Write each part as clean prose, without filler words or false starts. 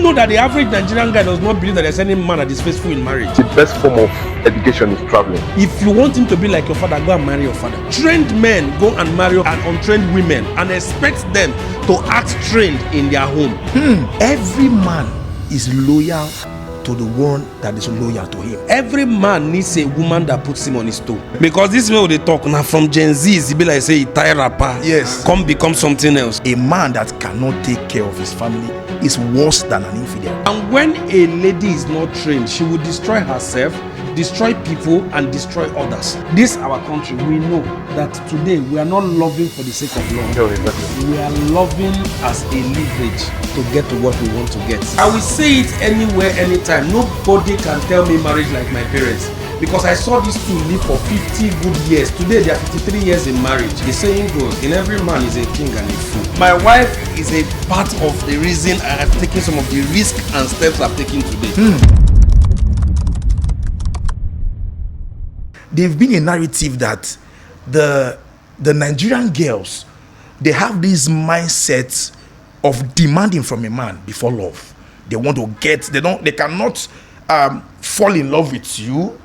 know that the average Nigerian guy does not believe that there's any man that is faithful in marriage? The best form of education is traveling. If you want him to be like your father, go and marry your father. Trained men go and marry an untrained women and expect them to act trained in their home. Every man is loyal to the one that is loyal to him. Every man needs a woman that puts him on his toe. Because this way they talk now from Gen Z, it be like say he tie rapper. Yes. Come become something else. A man that cannot take care of his family is worse than an infidel. And when a lady is not trained, she will destroy herself, destroy people, and destroy others. This our country, we know that today we are not loving for the sake of love. No, exactly. We are loving as a leverage to get to what we want to get. I will say it anywhere, anytime. Nobody can tell me marriage like my parents. Because I saw these two live for 50 good years. Today they are 53 years in marriage. The saying goes, in every man is a king and a fool. My wife is a part of the reason I have taken some of the risks and steps I've taken today. There's been a narrative that the Nigerian girls, they have this mindset of demanding from a man before love. They want to get, they cannot fall in love with you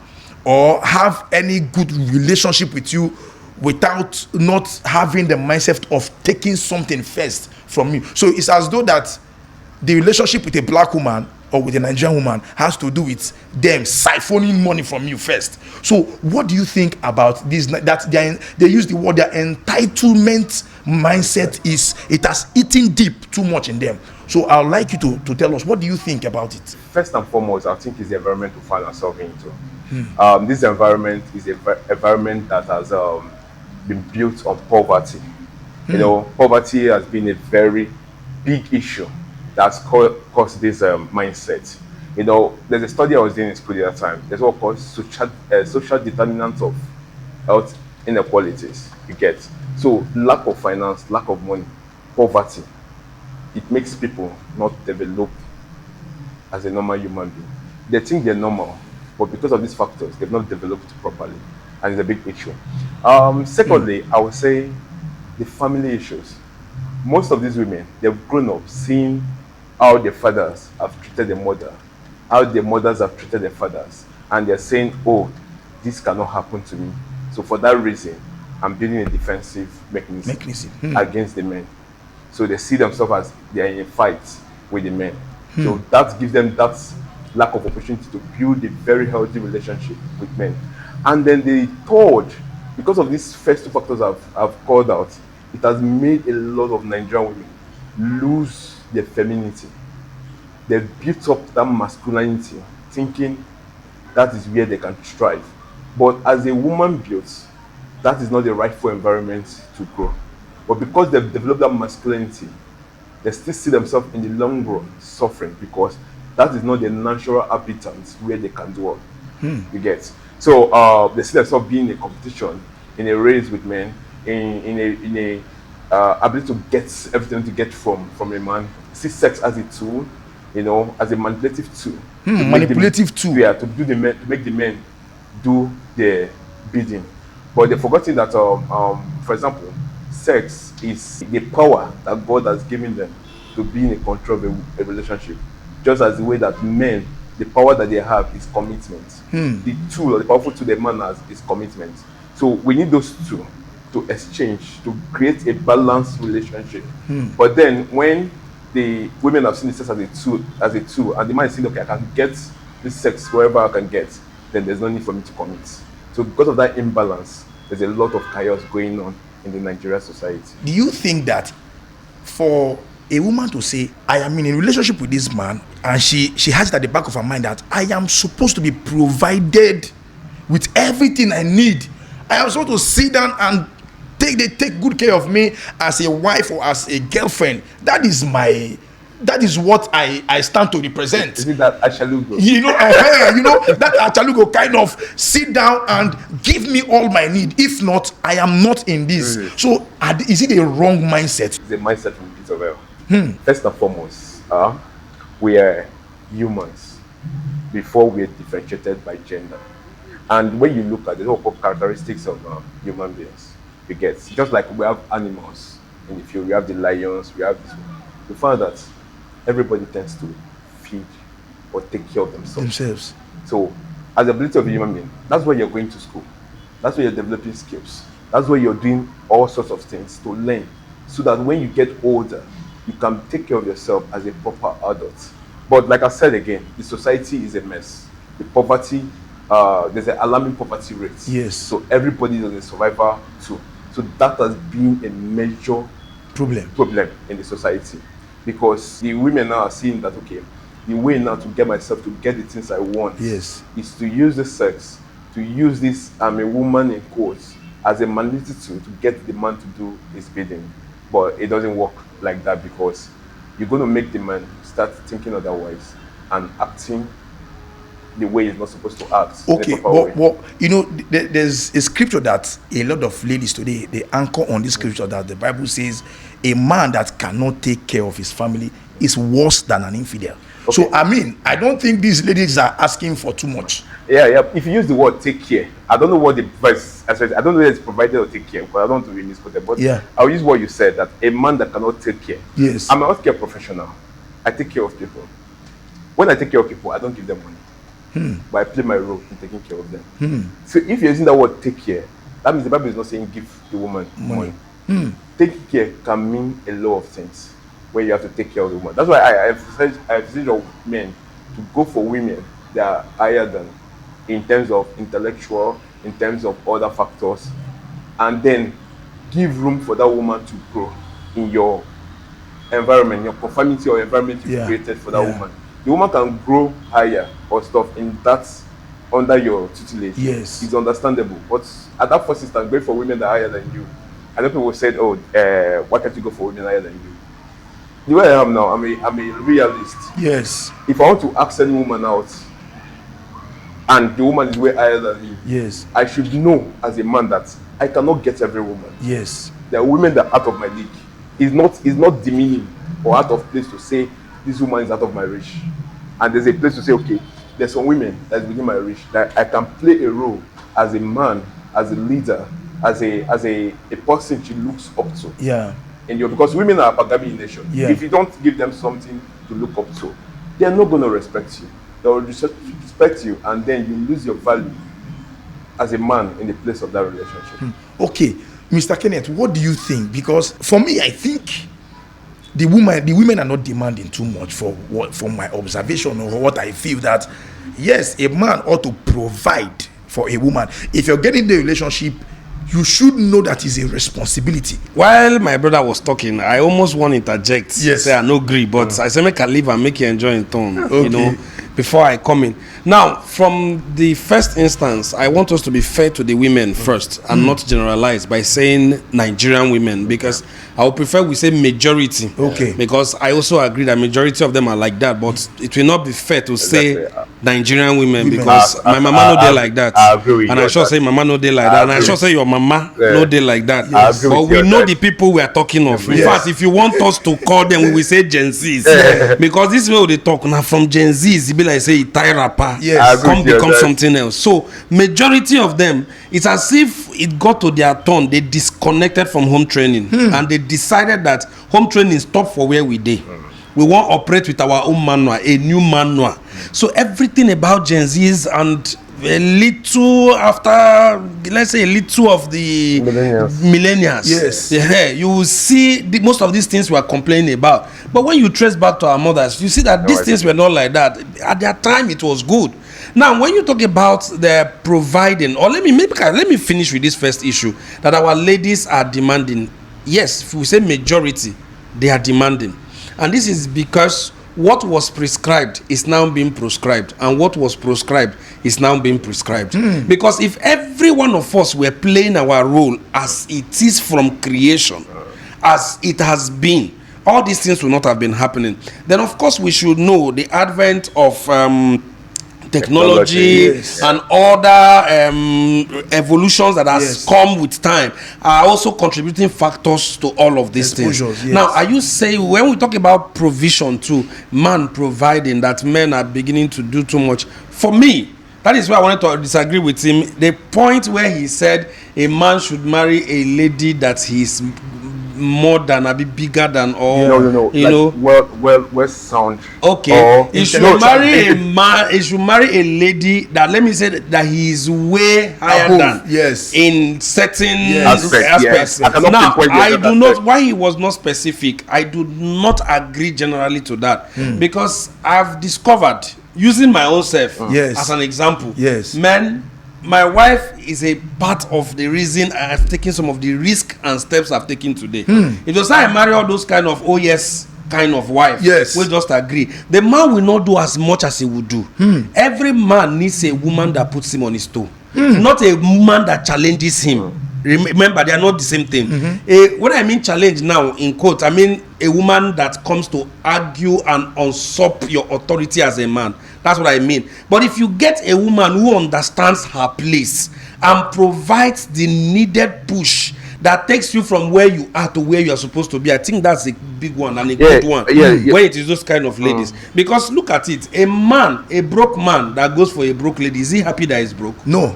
or have any good relationship with you without not having the mindset of taking something first from you. So it's as though that the relationship with a black woman or with a Nigerian woman has to do with them siphoning money from you first. So what do you think about this? That they use the word, their entitlement mindset it has eaten deep too much in them. So I'd like you to tell us, what do you think about it? First and foremost, I think it's the environment we find ourselves into. This environment is an environment that has been built on poverty. You know, poverty has been a very big issue that's caused this mindset. You know, there's a study I was doing in school the other time. There's what called social determinants of health inequalities. You get so lack of finance, lack of money, poverty. It makes people not develop as a normal human being. They think they're normal, but because of these factors, they've not developed properly, and it's a big issue. Secondly, I would say the family issues. Most of these women, they've grown up seeing how their fathers have treated their mother, how their mothers have treated their fathers, and they're saying, oh, this cannot happen to me. So for that reason, I'm building a defensive mechanism against the men. So they see themselves as they are in a fight with the men. So that gives them that lack of opportunity to build a very healthy relationship with men. And then the third, because of these first two factors I've called out, it has made a lot of Nigerian women lose their femininity. They've built up that masculinity, thinking that is where they can thrive. But as a woman builds, that is not the rightful environment to grow. But because they've developed that masculinity, they still see themselves in the long run suffering because that is not their natural habitat where they can do all. You get. So they see themselves being in a competition, in a race with men, in a ability to get everything to get from a man. See sex as a tool, you know, as a manipulative tool. Manipulative tool. Yeah, to make the men do their bidding. But they've forgotten that, for example, sex is the power that God has given them to be in control of a relationship. Just as the way that men, the power that they have is commitment. The tool, or the powerful tool the man has is commitment. So we need those two to exchange, to create a balanced relationship. But then when the women have seen the sex as a tool, and the man is saying, okay, I can get this sex wherever I can get, then there's no need for me to commit. So because of that imbalance, there's a lot of chaos going on in the Nigerian society. Do you think that for a woman to say, I am in a relationship with this man, and she has it at the back of her mind that I am supposed to be provided with everything I need, I am supposed to sit down and they take good care of me as a wife or as a girlfriend, that is what I stand to represent. Isn't that Achalugo? You know, that Achalugo kind of sit down and give me all my need. If not, I am not in this. Really? So is it a wrong mindset? It's a mindset from Peter Well. First and foremost, we are humans before we are differentiated by gender. And when you look at the whole characteristics of human beings, you get, just like we have animals in the field, we have the lions, we have this one. You find that everybody tends to feed or take care of themselves. So, as the ability of a human being, that's why you're going to school. That's why you're developing skills. That's why you're doing all sorts of things to learn, so that when you get older, you can take care of yourself as a proper adult. But like I said again, the society is a mess. The poverty, there's an alarming poverty rate. Yes. So everybody is a survivor too. So that has been a major problem in the society, because the women now are seeing that, okay, the way now to get myself to get the things I want is to use the sex, to use this I'm a woman in quotes as a mandatory tool to get the man to do his bidding. But it doesn't work like that, because you're going to make the man start thinking otherwise and acting the way he's not supposed to act. Okay, but you know, there's a scripture that a lot of ladies today, they anchor on this scripture that the Bible says a man that cannot take care of his family is worse than an infidel. Okay. So, I mean, I don't think these ladies are asking for too much. Yeah. If you use the word take care, I don't know what the verse, I don't know whether it's provided or take care, because I don't want to really misquote it, but yeah, I'll use what you said, that a man that cannot take care. Yes. I'm a healthcare professional. I take care of people. When I take care of people, I don't give them money. But I play my role in taking care of them. So if you're using that word take care, that means the Bible is not saying give the woman money. Taking care can mean a lot of things where you have to take care of the woman. That's why I emphasize of men to go for women that are higher than, in terms of intellectual, in terms of other factors, and then give room for that woman to grow in your environment, your conformity or environment you created for that woman. The woman can grow higher or stuff in that under your tutelage. Yes, it's understandable. But at that first instance, going for women that are higher than you, I know people said, "Oh, why can't you go for women higher than you?" The way I am now, I'm a realist. Yes. If I want to ask any woman out, and the woman is way higher than me, yes, I should know as a man that I cannot get every woman. Yes. There are women that are out of my league. It's not demeaning or out of place to say this woman is out of my reach. And there's a place to say, okay, there's some women that's within my reach that I can play a role as a man, as a leader, as a person she looks up to. Yeah. And because women are a Pagami nation. Yeah. If you don't give them something to look up to, they're not going to respect you. They will respect you, and then you lose your value as a man in the place of that relationship. Okay, Mr. Kenneth, what do you think? Because for me, I think the women are not demanding too much from my observation or what I feel, that yes, a man ought to provide for a woman. If you're getting the relationship, you should know that is a responsibility. While my brother was talking, I almost want to interject. Yes. Say I no agree, but I say make I leave and make you enjoy in turn. Okay. You know, before I come in. Now, from the first instance, I want us to be fair to the women first and not generalize by saying Nigerian women, because I would prefer we say majority. Okay. Because I also agree that majority of them are like that, but it will not be fair to say Nigerian women because my mama no dey like that. I agree with and you. I sure say mama no dey like that. And I sure say your mama no dey like that. Yes. But we know the people we are talking of. In fact, if you want us to call them, we will say Gen Zs. Because this way they talk now from Gen Zs, it be like say Itai rapper. Yes. Come become something else. So majority of them, it's as if it got to their turn, they disconnected from home training and they decided that home training stop for where we dey. We want to operate with our own manual, a new manual. So everything about Gen Zs and a little after, let's say a little of the millennials. Yes. Yeah, you will see most of these things we are complaining about. But when you trace back to our mothers, you see that these things were not like that. At their time, it was good. Now, when you talk about the providing, or let me finish with this first issue, that our ladies are demanding. Yes, if we say majority, they are demanding. And this is because what was prescribed is now being proscribed, and what was proscribed is now being prescribed. Because if every one of us were playing our role as it is from creation, as it has been, all these things will not have been happening. Then, of course, we should know the advent of technology and other evolutions that has come with time are also contributing factors to all of these things. Now, are you saying when we talk about provision too, man providing, that men are beginning to do too much? For me, That is why I wanted to disagree with him. The point where he said a man should marry a lady that he's more than, a bit bigger than, or No. you like, know. well sound. Okay, Or he should no, marry a man. He should marry a lady that, let me say that he is way higher Above, than. yes. In certain Aspects, yes. I cannot Now, pinpoint the I exact do not. aspect. Why he was not specific, I do not agree generally to that, because I've discovered, using my own self Yes. as an example. Yes. Man, my wife is a part of the reason I have taken some of the risk and steps I've taken today. If you say I marry all those kind of kind of wife, Yes. we'll just agree. The man will not do as much as he would do. Every man needs a woman that puts him on his toe, not a woman that challenges him. Remember, they are not the same thing. When I mean challenge now, in quote, I mean a woman that comes to argue and usurp your authority as a man. That's what I mean. But if you get a woman who understands her place and provides the needed push that takes you from where you are to where you are supposed to be, I think that's a big one and a good one. When it is those kind of ladies. Because look at it, a man, a broke man that goes for a broke lady, is he happy that he's broke? No.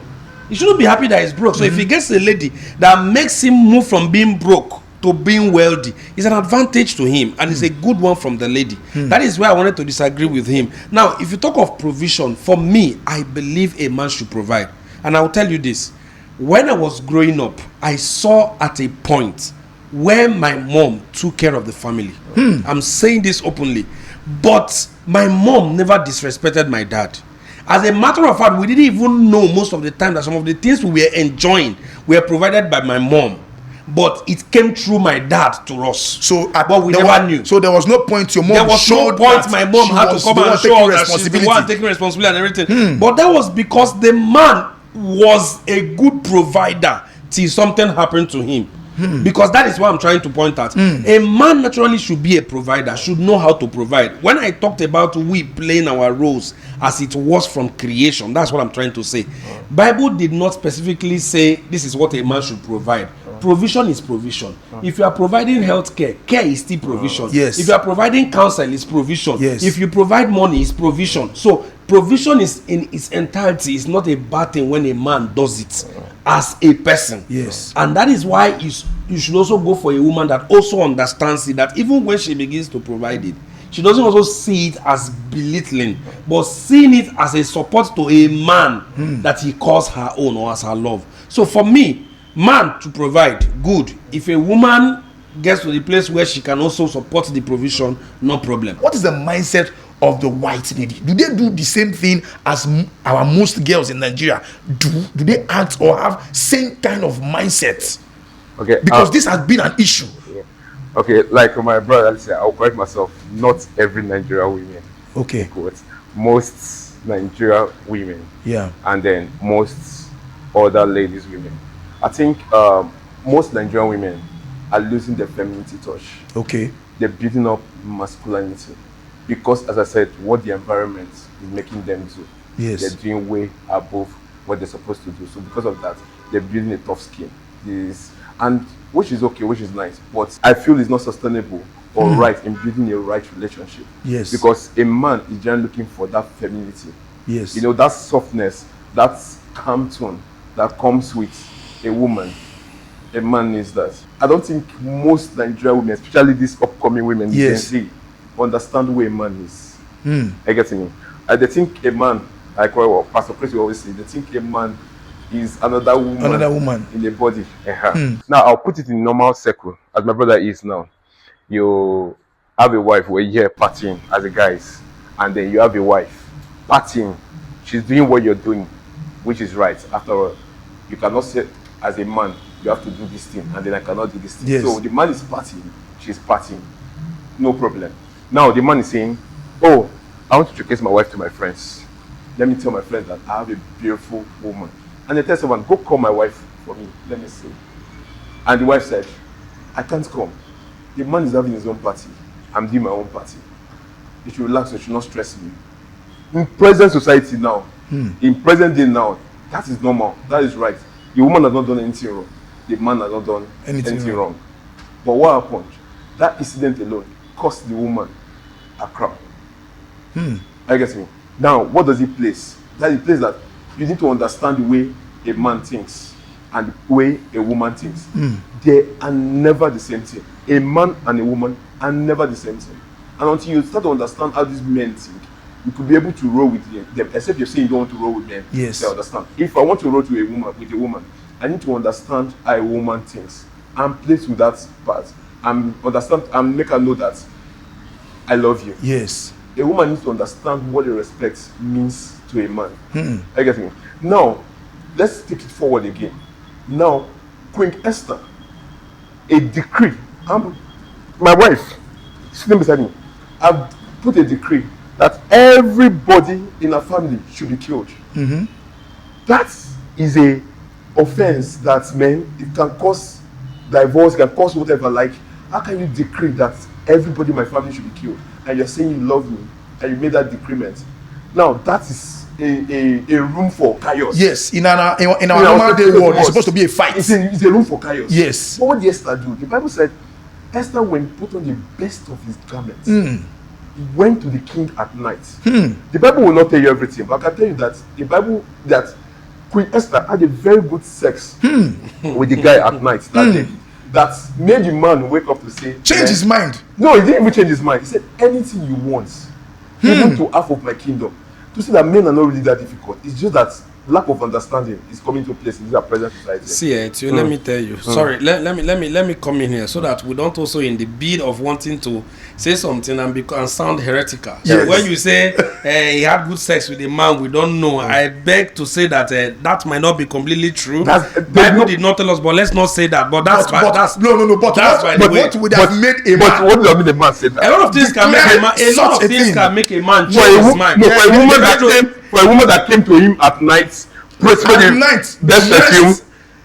He shouldn't be happy that he's broke. So if he gets a lady that makes him move from being broke to being wealthy, it's an advantage to him, and it's a good one from the lady. That is why I wanted to disagree with him. Now, if you talk of provision, for me, I believe a man should provide. And I'll tell you this. When I was growing up, I saw at a point where my mom took care of the family. I'm saying this openly. But my mom never disrespected my dad. As a matter of fact, we didn't even know most of the time that some of the things we were enjoying were provided by my mom. But it came through my dad to us. But we never knew. So there was no point your mom There was no point my mom had to come and show us that she's the one taking responsibility and everything. But that was because the man was a good provider till something happened to him. Because that is what I'm trying to point out. A man naturally should be a provider, should know how to provide. When I talked about we playing our roles as it was from creation, that's what I'm trying to say. Bible did not specifically say this is what a man should provide. Provision is provision. If you are providing health care, care is still provision. Yes. If you are providing counsel, it's provision. Yes. If you provide money, it's provision. So provision is in its entirety. It's not a bad thing when a man does it as a person. Yes. And that is why you should also go for a woman that also understands it, that even when she begins to provide it, she doesn't also see it as belittling, but seeing it as a support to a man that he calls her own or as her love. So for me, man to provide, good. If a woman gets to the place where she can also support the provision, no problem. What is the mindset of the white lady? Do they do the same thing as our most girls in Nigeria? Do they act or have same kind of mindset? Okay. Because this has been an issue. Okay, like my brother said, I'll correct myself. Not every Nigerian women. Okay. Most Nigerian women. Yeah. And then most other ladies women. I think most Nigerian women are losing their femininity touch. Okay. They're building up masculinity. Because, as I said, what the environment is making them do. Yes. They're doing way above what they're supposed to do. So because of that, they're building a tough skin. And which is okay, which is nice. But I feel it's not sustainable or right in building a right relationship. Yes. Because a man is generally looking for that femininity. Yes. You know, that softness, that calm tone that comes with a woman. A man needs that. I don't think most Nigerian women, especially these upcoming women, yes, you can see, understand who a man is. I get me. They think a man, like what Pastor Chris will always say, they think a man is another woman in the body. Now I'll put it in normal circle, as my brother is now. You have a wife where you're partying as a guys, and then you have a wife partying. She's doing what you're doing, which is right. After all, you cannot say as a man, you have to do this thing, and then I cannot do this thing. Yes. So the man is partying, she's partying. No problem. Now the man is saying, oh, I want to showcase my wife to my friends. Let me tell my friends that I have a beautiful woman. And they tell someone, go call my wife for me. Let me see. And the wife said, I can't come. The man is having his own party. I'm doing my own party. You should relax, you should not stress me. In present society now, in present day now, that is normal. That is right. The woman has not done anything wrong. The man has not done anything wrong. But what happened? That incident alone cost the woman a crown. I get me. Now, what does it place? That it places that you need to understand the way a man thinks and the way a woman thinks. They are never the same thing. A man and a woman are never the same thing. And until you start to understand how these men think, you could be able to roll with them, except you're saying you don't want to roll with them. Yes. They understand. If I want to roll with a woman, I need to understand how a woman thinks and place with that part. And make her know that I love you. Yes. A woman needs to understand what the respect means to a man. I get me. Now, let's take it forward again. Now, Queen Esther, a decree. My wife, sitting beside me, I've put a decree that everybody in her family should be killed. That is a offense that, man, it can cause divorce, it can cause whatever. Like, how can you decree that everybody in my family should be killed? And you're saying you love me, and you made that decrement. Now, that is a room for chaos. Yes, in our normal day world, it's supposed to be a fight. It's a room for chaos. Yes. But what did Esther do? The Bible said, Esther, when put on the best of his garments, he went to the king at night. The Bible will not tell you everything, but I can tell you that the Bible, that Queen Esther had a very good sex with the guy at night that day. That made the man wake up to say, change his mind. No, he didn't even change his mind. He said, anything you want, even to half of my kingdom. To see that men are not really that difficult. It's just that lack of understanding is coming to place in our present society. See, let me tell you. Sorry, let me come in here so that we don't also in the bid of wanting to say something and sound heretical. Yes. When you say he had good sex with a man we don't know, I beg to say that that might not be completely true. Bible did not tell us, but let's not say that. But that's But that's what would have made a man? But what does mean the man said that? a lot of things can make a man. A lot of things can make a man change his mind. For a woman that came to him at night, best perfume,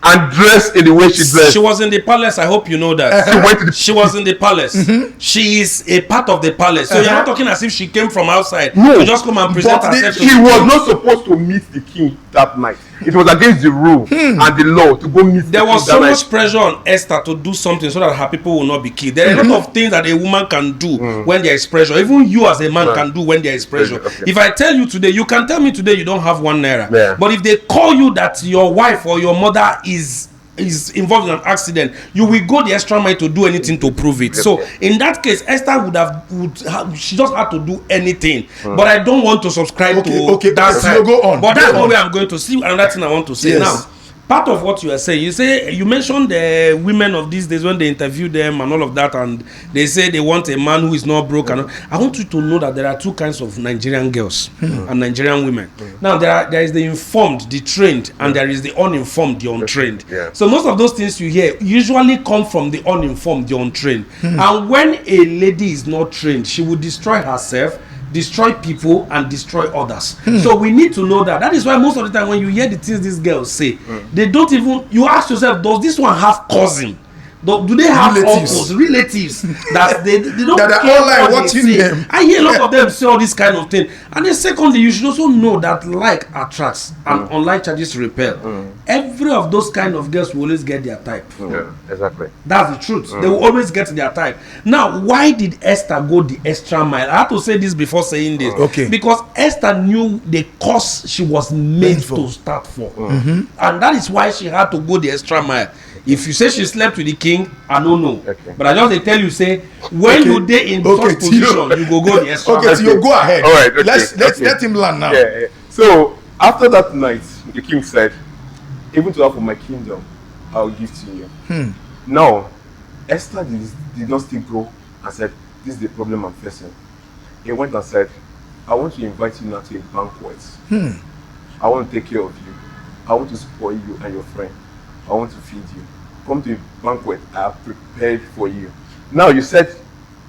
and dressed in the way she dressed. She was in the palace. I hope you know that. She was in the palace. She is a part of the palace. So you're not talking as if she came from outside. No. To just come and present herself. She was not supposed to meet the king that night. It was against the rule and the law to go meet the king. There was so much pressure on Esther to do something so that her people will not be killed. There are a lot of things that a woman can do when there is pressure. Even you as a man can do when there is pressure. If I tell you today, you can tell me today you don't have 1 naira. Yeah. But if they call you that your wife or your mother is involved in an accident, you will go the extra mile to do anything to prove it. So in that case, Esther would have she just had to do anything. But I don't want to subscribe to that side. So go on. But that's not where I'm going to see another thing I want to say now. Part of what you are saying, you mentioned the women of these days when they interview them and all of that, and they say they want a man who is not broke. And I want you to know that there are 2 kinds of Nigerian girls and Nigerian women. Now there is the informed, the trained, and there is the uninformed, the untrained. So most of those things you hear usually come from the uninformed, the untrained. And when a lady is not trained, she will destroy herself, destroy people, and destroy others. So we need to know that. That is why most of the time when you hear the things these girls say, they don't even, you ask yourself, does this one have cousin? Do they have relatives that they don't that care are online what watching they say? them? I hear a lot of them say all this kind of thing. And then secondly, you should also know that like attracts and online charges repel. Every of those kind of girls will always get their type. Yeah, exactly. That's the truth. They will always get their type. Now, why did Esther go the extra mile? I have to say this before saying this. Okay. Because Esther knew the course she was made to start for. And that is why she had to go the extra mile. If you say she slept with the king, I don't know. Okay. But I just they tell you, say, when you dey in such position, you go the extra mile. So you go ahead. All right. Okay. Let's let him land now. Yeah. So after that night, the king said, even to half of my kingdom, I will give to you. Now, Esther did not still go and said, this is the problem I'm facing. He went and said, I want to invite you now to a banquet. I want to take care of you. I want to spoil you and your friend. I want to feed you. Come to a banquet I have prepared for you. Now you said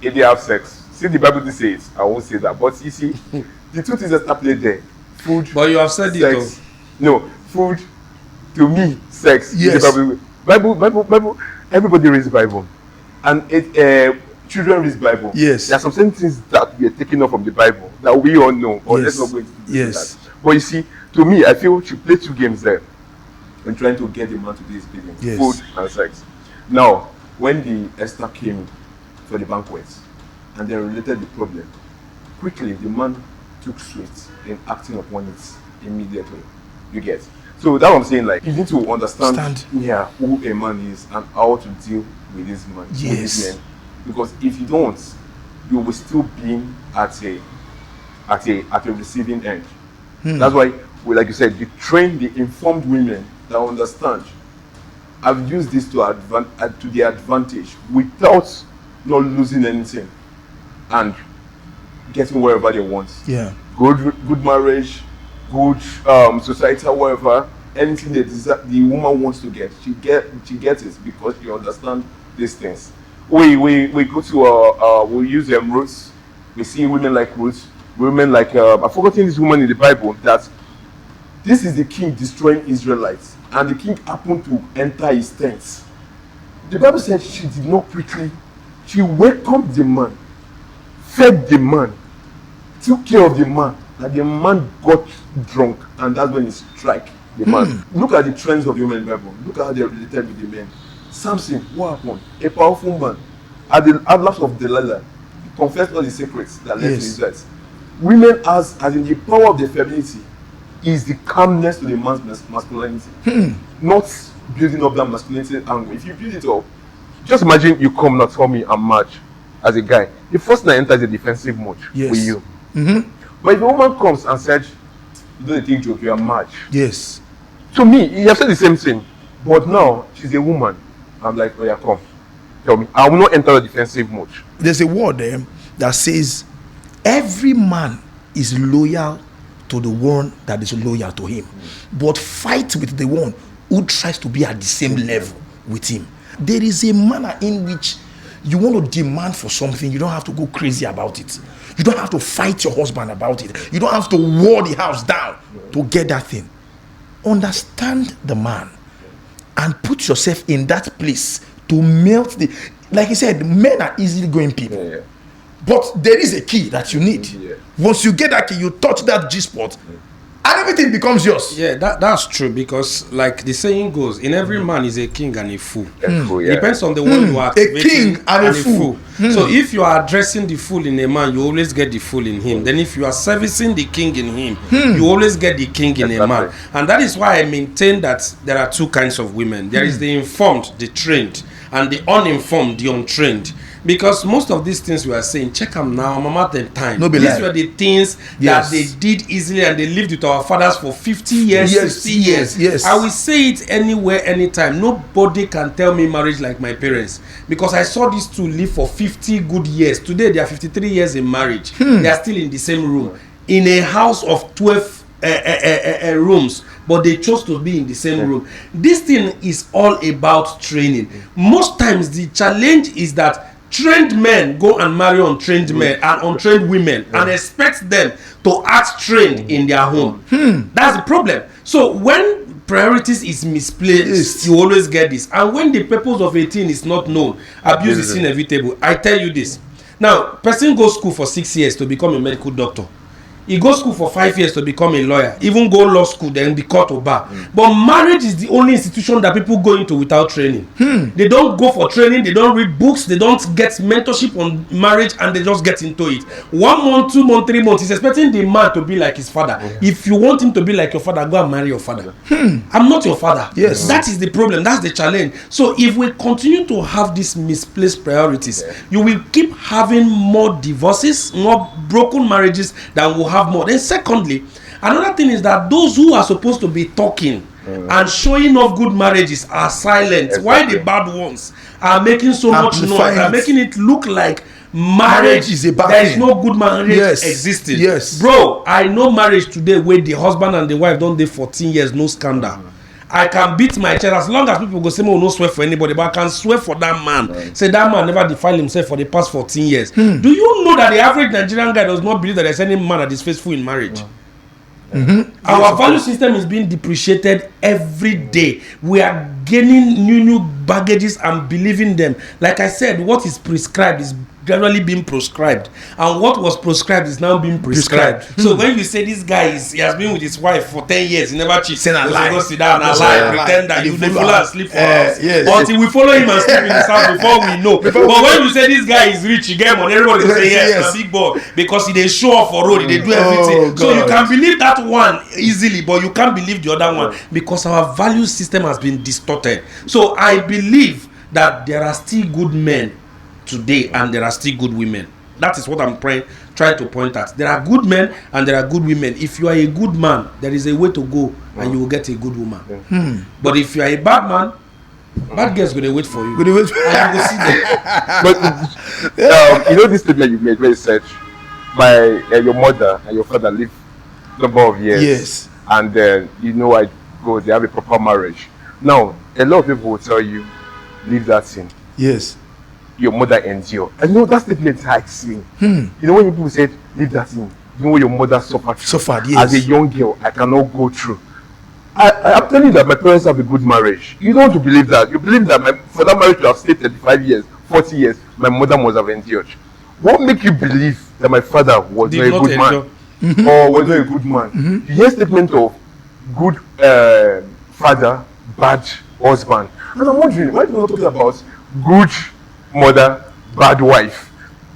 if they have sex. See, the Bible did say it. I won't say that. But you see, the two things that are played there. Food. But you have said sex. it. No, food. To me, sex. Yes. The Bible. Everybody reads the Bible, and children read the Bible. Yes. There are some certain things that we are taking off from the Bible that we all know. But let's not go into that. But you see, to me, I feel she played 2 games there. When trying to get the man to do his bidding, food and sex. Now, when the Esther came for the banquet and they related the problem, quickly the man took sweet in acting upon it immediately. You get. So that's what I'm saying. Like, you need to understand Stand. who a man is and how to deal with this man. With Yes. this man. Because if you don't, you will still be at a receiving end. That's why, like you said, you train the informed women that understand. I've used this to their advantage without not losing anything and getting wherever they want. Yeah. Good marriage, good societal, whatever, anything that the woman wants to get, she gets it because she understands these things. We go to we use roots. We see women like Ruth, women like I've forgotten this woman in the Bible that this is the king destroying Israelites, and the king happened to enter his tents. The Bible said she did not quickly. She welcomed the man, fed the man, took care of the man. That the man got drunk, and that's when he struck the man. Look at the trends of the women in the Bible. Look at how they related with the men. Samson, what happened? A powerful man. At the last of Delilah, he confessed all the secrets that led to his death. Women, as in the power of their femininity, is the calmness to the man's masculinity. Not building up that masculinity angle. If you build it up, just imagine you come now tell me I'm match as a guy. The first thing I enter is a defensive mode with you. But if a woman comes and said, you don't think joke, you are match. Yes. To me, you have said the same thing. But now she's a woman. I'm like, oh yeah, come. Tell me. I will not enter a defensive mode. There's a word there that says every man is loyal to the one that is loyal to him, but fight with the one who tries to be at the same level with him. There is a manner in which you want to demand for something, you don't have to go crazy about it. You don't have to fight your husband about it. You don't have to war the house down to get that thing. Understand the man and put yourself in that place to melt the... Like you said, men are easily going people. But there is a key that you need. Once you get that key, you touch that G-spot, and everything becomes yours. Yeah, that's true, because like the saying goes, in every man is a king and a fool. It depends on the one you are A king and a fool. So if you are addressing the fool in a man, you always get the fool in him. Then if you are servicing the king in him, you always get the king in a man. And that is why I maintain that there are two kinds of women. There is the informed, the trained, and the uninformed, the untrained. Because most of these things we are saying, check them now, mama them time. These were the things that they did easily, and they lived with our fathers for 50 years, 60 years. I will say it anywhere, anytime. Nobody can tell me marriage like my parents, because I saw these two live for 50 good years. Today they are 53 years in marriage. They are still in the same room, in a house of 12 rooms, but they chose to be in the same room. This thing is all about training. Most times the challenge is that trained men go and marry untrained men and untrained women and expect them to act trained in their home. That's the problem. So when priorities is misplaced, you always get this. And when the purpose of a thing is not known, abuse is inevitable. I tell you this. Now, person goes school for 6 years to become a medical doctor. He goes school for 5 years to become a lawyer, even go law school, then be court or bar. But marriage is the only institution that people go into without training. They don't go for training, they don't read books, they don't get mentorship on marriage, and they just get into it. 1 month, 2 months, 3 months, he's expecting the man to be like his father. If you want him to be like your father, go and marry your father. I'm not your father. Yes. That is the problem, that's the challenge. So if we continue to have these misplaced priorities, you will keep having more divorces, more broken marriages than will have more. Then secondly, another thing is that those who are supposed to be talking and showing off good marriages are silent. Why the bad ones are making so much noise, are making it look like marriage is a bad thing. There is no good marriage existing. Bro, I know marriage today where the husband and the wife don't date 14 years, no scandal. I can beat my chest as long as people go say, no swear for anybody, but I can swear for that man. Say that man never defiled himself for the past 14 years. Do you know that the average Nigerian guy does not believe that there's any man that is faithful in marriage? Our value system is being depreciated every day. We are gaining new baggages and believing them. Like I said, what is prescribed is gradually being proscribed, and what was proscribed is now being prescribed. So when you say this guy he has been with his wife for 10 years, he never cheats, say a lie, go sit down and lie, pretend that you dey follow and sleep for house, yes. until we follow him and sleep in his house before we know. But when you say this guy is rich, he get money, everybody go say yes, na big boy, because he dey show off for road, he dey do everything. So you can believe that one easily, but you can't believe the other one, because our value system has been distorted. So I believe that there are still good men today and there are still good women. That is what I'm trying to point at. There are good men and there are good women. If you are a good man, there is a way to go and you will get a good woman. But if you are a bad man, bad girls going to wait for you. And you will see them. But you know this statement you made where you said your mother and your father live number of years. Yes. And then they have a proper marriage. Now a lot of people will tell you, leave that thing. Yes. Your mother endure. And that statement hurts me. When people said, leave that thing, your mother suffered. Yes. As a young girl, I cannot go through. I'm telling you that my parents have a good marriage. You don't want to believe that. You believe that for that marriage to have stayed 35 years, 40 years, my mother must have endured. What makes you believe that my father was not a good man? Or was not a good man? You hear statement of good father, bad husband. And I'm wondering, why do you not talk about good mother, bad wife?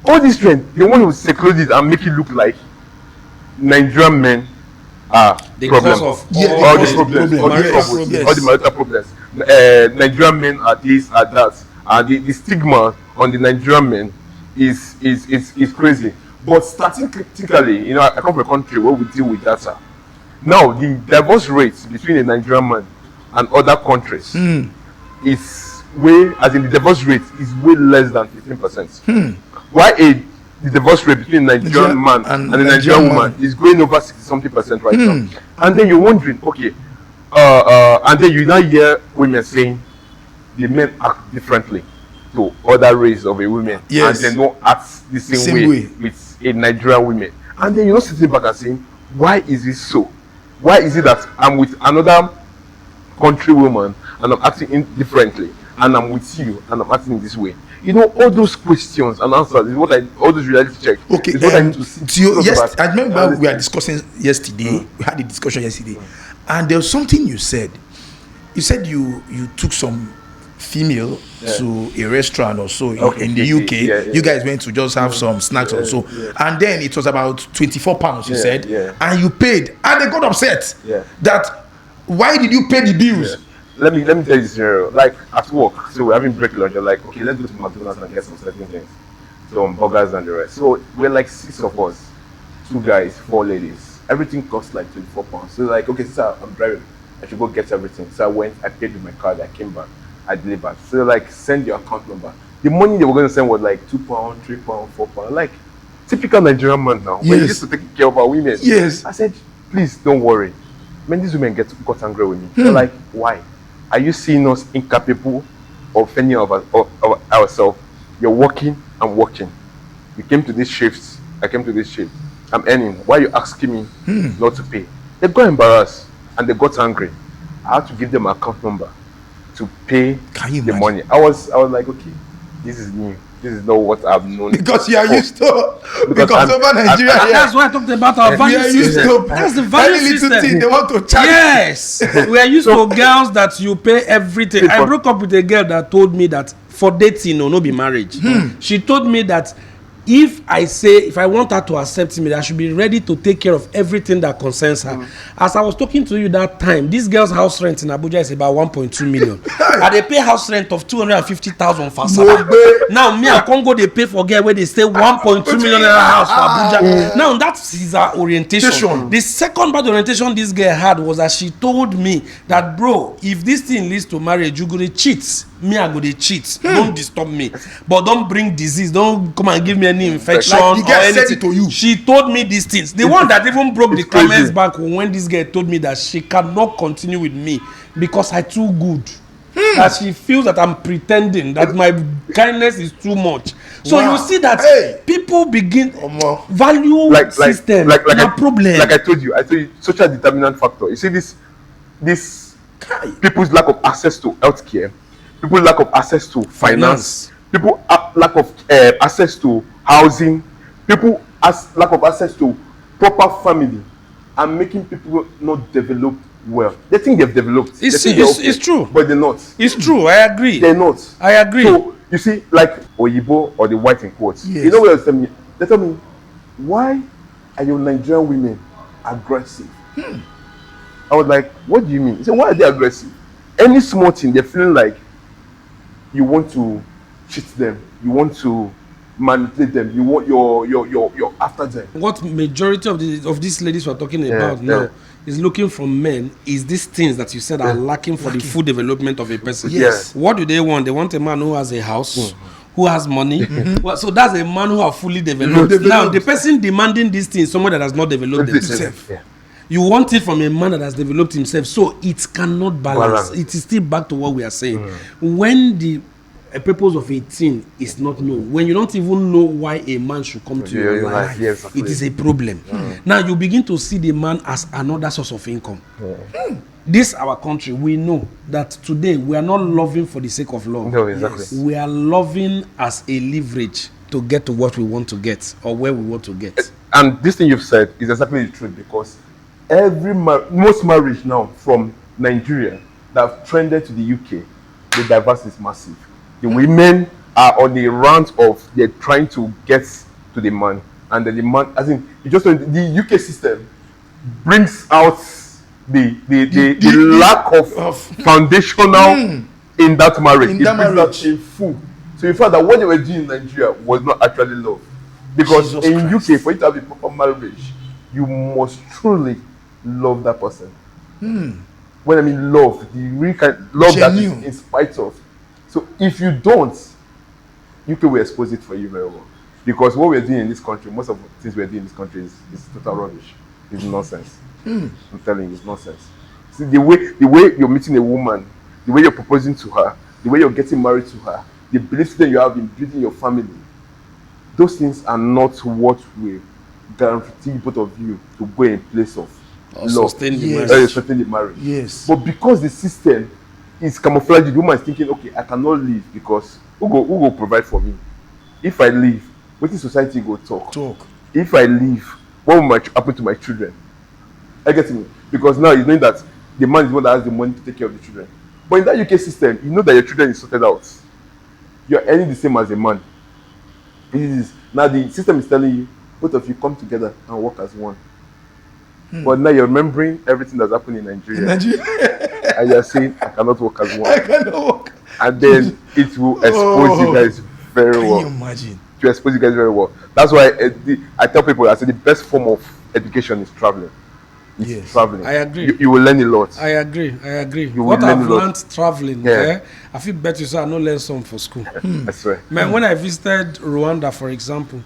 All this trend, they want to seclude it and make it look like Nigerian men are the problem. Cause of all the marital problems. Nigerian men are this, are that, and the stigma on the Nigerian men is crazy. But statistically, I come from a country where we deal with data. Now, the divorce rates between a Nigerian man and other countries is the divorce rate is way less than 15%. Why the divorce rate between a Nigerian man and a Nigerian woman is going over 60-something% right now? And then you're wondering, okay, and then you now hear women saying the men act differently to other race of a women, and they don't act the same way with a Nigerian woman. And then you're not sitting back and saying, why is it so? Why is it that I'm with another country woman and I'm acting differently, and I'm with you and I'm acting this way? All those questions and answers is what all those reality checks. Okay, is what I need to see. Yes, I remember we were discussing yesterday. We had a discussion yesterday, and there was something you said. You said you took some female to a restaurant or so in the UK. You guys went to just have some snacks or so, and then it was about £24. You said, and you paid, and they got upset. That why did you pay the bills? Let me tell you this scenario. Like at work, so we're having break lunch. You're like, okay, let's go to McDonald's and get some certain things, some burgers and the rest. So we're like 6 of us, 2 guys, 4 ladies. Everything costs like £24. So like, okay, sir, I'm driving. I should go get everything. So I went, I paid with my card, I came back, I delivered. So like, send your account number. The money they were going to send was like £2, £3, £4. Like typical Nigerian man now. When you used to take care of our women. Yes. I said, please don't worry. When these women got angry with me, they're like, why? Are you seeing us incapable of fending of ourselves? You're working, I'm working. You came to this shift, I came to this shift. I'm earning. Why are you asking me not to pay? They got embarrassed and they got angry. I had to give them an account number to pay the money. I was like, okay, this is new. This is not what I've known. Because you are used to. Because over Nigeria, that's why I talked about our value system. That's the value system. Thing they want to charge. Yes, we are used to girls that you pay everything. I broke up with a girl that told me that for dating, no be marriage. She told me that if I want her to accept me, I should be ready to take care of everything that concerns her. As I was talking to you that time, this girl's house rent in Abuja is about 1.2 million. And they pay house rent of 250,000 for Asaba. Now me and Congo they pay for girl where they stay 1.2 million in her house for Abuja. Now that is her orientation. The second bad orientation this girl had was that she told me that, bro, if this thing leads to marriage, you go to cheat. Me, I go to cheat. Don't disturb me, but don't bring disease. Don't come and give me any infection or anything. To you. She told me these things. The one that even broke the climax back when this girl told me that she cannot continue with me because I too good. That she feels that I'm pretending, that my kindness is too much. So you see that people begin value system like problem. Like I told you, social determinant factor. You see this people's lack of access to healthcare, people's lack of access to finance. People are lack of access to housing, people has lack of access to proper family, and making people not develop well. They think they've developed. It's true. But they're not. It's true. I agree. They're not. I agree. So you see, like Oyibo or the white in quotes. Yes. You know what they tell me? They tell me, why are your Nigerian women aggressive? I was like, what do you mean? He said, why are they aggressive? Any small thing, they're feeling like you want to cheat them, you want to manipulate them, you want you're after them. What majority of these ladies we're talking about now is looking from men is these things that you said are lacking for the full development of a person. Yes. What do they want? They want a man who has a house, who has money. Well, so that's a man who are fully developed. Now, the person demanding these things, someone that has not developed himself. Yeah. You want it from a man that has developed himself, so it cannot balance. It is still back to what we are saying. When the purpose of a thing is not known, when you don't even know why a man should come to your life, it is a problem. Now you begin to see the man as another source of income. This our country, we know that today we are not loving for the sake of love. No, exactly. We are loving as a leverage to get to what we want to get or where we want to get. And this thing you've said is exactly the truth, because most marriage now from Nigeria that have trended to the UK, the divorce is massive. The women are on the rant of they're trying to get to the man, and then the man, as in, the UK system brings out the lack of foundational in that marriage. It brings out in full. So you found that what they were doing in Nigeria was not actually love, because Jesus in Christ. UK, for you to have a proper marriage, you must truly love that person. When I mean love, the real kind love Genuine. that is in spite of. So if you don't, UK will expose it for you very well. Because what we're doing in this country, most of the things we're doing in this country is total rubbish. It's nonsense. I'm telling you, it's nonsense. See, the way you're meeting a woman, the way you're proposing to her, the way you're getting married to her, the belief system you have in building your family, those things are not what will guarantee both of you to go in place of love. Sustain the Yes. marriage. Sustain the marriage. Yes. But because the system is camouflaged, the woman is thinking, okay, I cannot leave because who go provide for me? If I leave, what is society go talk? If I leave, what will happen to my children? I get me? Because now you know that the man is the one that has the money to take care of the children. But in that UK system, you know that your children is sorted out. You are earning the same as a man. Now the system is telling you, both of you come together and work as one. But now you're remembering everything that's happened in Nigeria. And you're saying, I cannot work as one. I cannot work. And then it will expose you guys very well. Can you imagine? To expose you guys very well. That's why I tell people, I say the best form of education is traveling. It's traveling. I agree. You will learn a lot. I agree. You What will learn I've a lot. learned traveling, I feel better so I no learn some for school. I swear. Man, when I visited Rwanda, for example,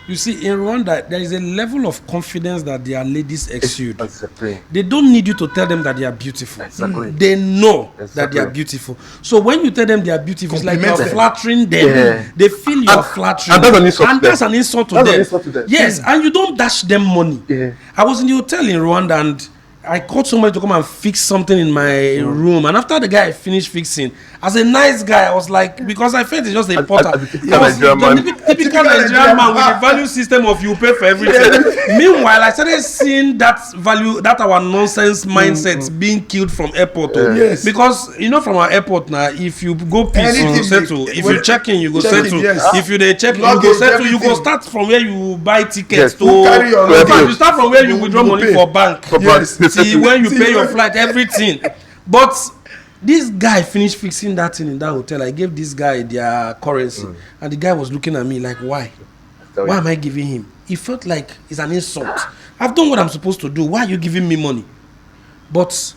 you see, in Rwanda, there is a level of confidence that their ladies exude. Exactly. They don't need you to tell them that they are beautiful. Exactly. They know that they Exactly. are beautiful. So when you tell them they are beautiful, it's like you're Compliment them. flattering them. Yeah. They feel you're flattering. and that's an insult to them. That's an insult to That's an them. insult to them. Yes, and you don't dash them money. Yeah. I was in the hotel in Rwanda and I called somebody to come and fix something in my room. And after the guy finished fixing, as a nice guy, I was like, because I felt it's just a porter. as a typical Nigerian man. Typical Nigerian man with the value system of you pay for everything. Meanwhile, I started seeing that value, that our nonsense mindset being killed from airport. Yes. Because, you know, from our airport now, if you go piece, you Anything go settle. If you check in, you go check in, settle. yes. If you dey check in, you Luggage, go settle. You go everything. start from where you buy tickets Yes. to. You carry your In fact, luggage. you start from where you You withdraw go money pay. for bank. For Yes. bank. See when you See pay your when- flight, everything. But this guy finished fixing that thing in that hotel. I gave this guy their currency, and the guy was looking at me like, why? Tell Why you. am I giving him? It felt like it's an insult. I've done what I'm supposed to do. Why are you giving me money? But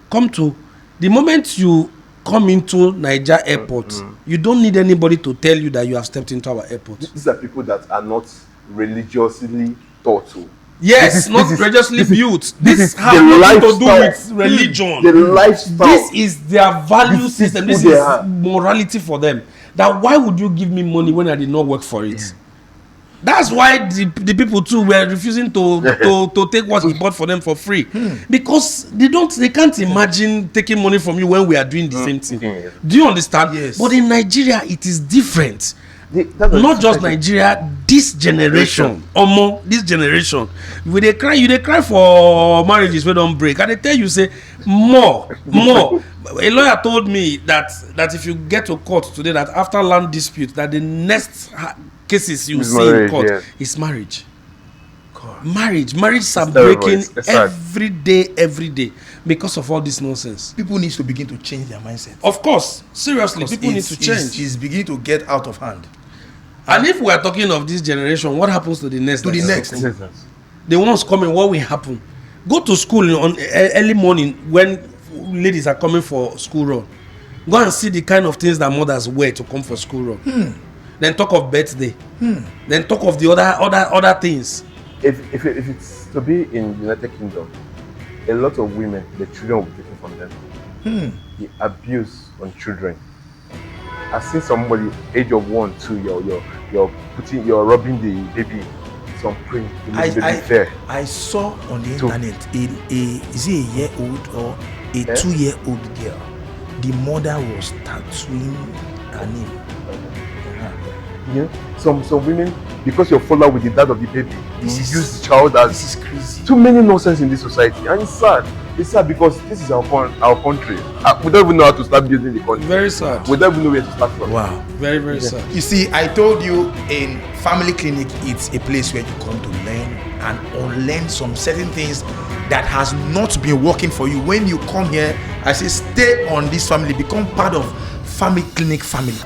come to the moment you come into Niger airport, you don't need anybody to tell you that you have stepped into our airport. These are people that are not religiously taught to. Yes, This is- not this is- religiously this is- built. this This is has the nothing to do lifestyle. with religion. The lifestyle. This is their value This is system. who This they is are. morality for them. That why would you give me money when I did not work for it? That's why the people too were refusing to take what he bought for them for free, because they can't imagine taking money from you when we are doing the same thing. Yes. Do you understand? Yes. But in Nigeria it is different, Not just Nigeria, this generation. Omo, this generation. When they cry, you they cry for marriages we don't break. And they tell you say more. A lawyer told me that if you get to court today, that after land dispute, that the next cases you see in court is marriage. Marriage are breaking every day because of all this nonsense. People need to begin to change their mindset. Of course, seriously, people need to change. It's beginning to get out of hand. And if we are talking of this generation, what happens to the next? The ones coming, what will happen? Go to school on early morning when ladies are coming for school run. Go and see the kind of things that mothers wear to come for school run. Then talk of birthday. Then talk of the other things. If it's to be in United Kingdom, a lot of women, the children will be taken from them. The abuse on children. I've seen somebody age of 1, 2, you're rubbing the baby some cream. I saw on the internet is it a year old or a 2-year-old girl? The mother was tattooing her name. Some women, because you're followed with the dad of the baby, use the child as. This is crazy. Too many nonsense in this society, and it's sad. It's sad because this is our country. We don't even know how to start building the country. Very sad. We don't even know where to start from. Wow. Very, very sad. You see, I told you in family clinic, it's a place where you come to learn and unlearn some certain things that has not been working for you. When you come here, I say stay on this family, become part of family clinic family.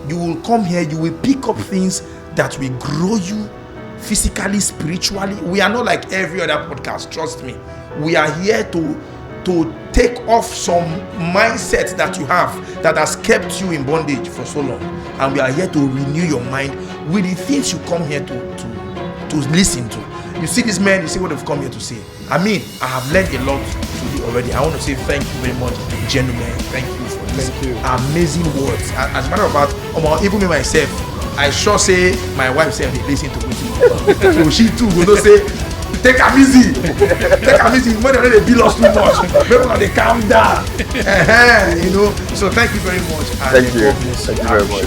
You will come here, you will pick up things that will grow you physically, spiritually. We are not like every other podcast, trust me. We are here to take off some mindset that you have that has kept you in bondage for so long. And we are here to renew your mind with the things you come here to listen to. You see these men, you see what they've come here to say. I mean, I have learned a lot today already. I want to say thank you very much, gentlemen. Thank you for these amazing words. As a matter of fact, even me myself, I sure say my wife said they listen to me. So she too will not say, take am easy. Take am easy. When they bill us too much, maybe they calm down. You know. So thank you very much. Thank you very much.